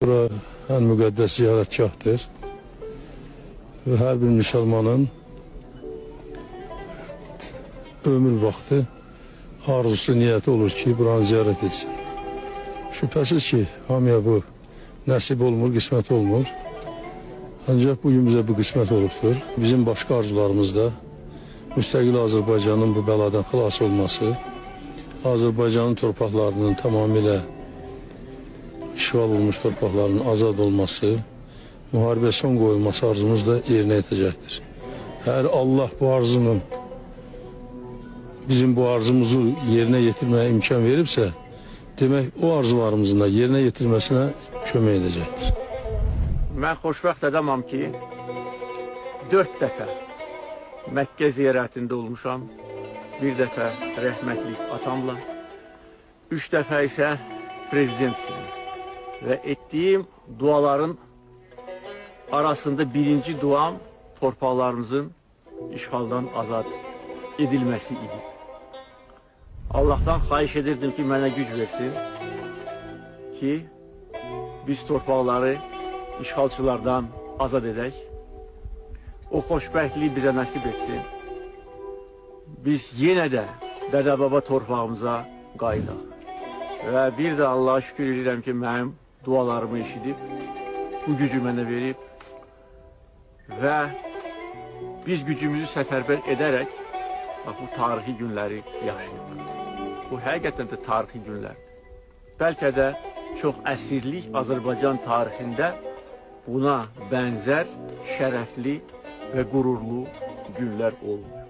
Bura ən müqəddəs ziyarətgahdır və hər bir müsəlmanın ömür vaxtı arzusu, niyyəti olur ki, buranı ziyarət etsin. Şübhəsiz ki, hamıya bu nəsib olmur, qismət olmur. Ancaq bugün bizə bu qismət olubdur. Bizim başqa arzularımız da müstəqil Azərbaycanın bu bəladan xilas olması, Azərbaycanın torpaqlarının tamamilə işğal olmuş torpaqlarının azad olması, müharibə son qoyulması arzumuz da yerinə yetəcəkdir. Əgər Allah bu arzunun, bizim bu arzumuzu yerinə yetirməyə imkan veribsə, demək o arzularımızın da yerinə yetirməsinə kömək edəcəkdir. Mən xoşbəxt adamam ki, 4 dəfə Məkkə ziyarətində olmuşam, 1 dəfə rəhmətlik atamla, 3 dəfə isə prezident kimi. Və etdiyim duaların arasında birinci duam torpaqlarımızın işğaldan azad edilməsi idi. Allah'tan xahiş edirdim ki, mənə güc versin ki, biz torpaqları işğalçılardan azad edək. O xoşbəxtliyi bizə nəsib etsin. Biz yenə də dədə-baba torpağımıza qayıdaq. Və bir də Allah'a şükür edirəm ki, mənim dualarımı eşidib, bu gücü mənə verib və biz gücümüzü səfərbər edərək bu tarixi günləri yaşayırıq. Bu həqiqətən də tarixi günlərdir. Bəlkə də çox əsirlik Azərbaycan tarixində buna bənzər şərəfli və qürurlu günlər olmuş.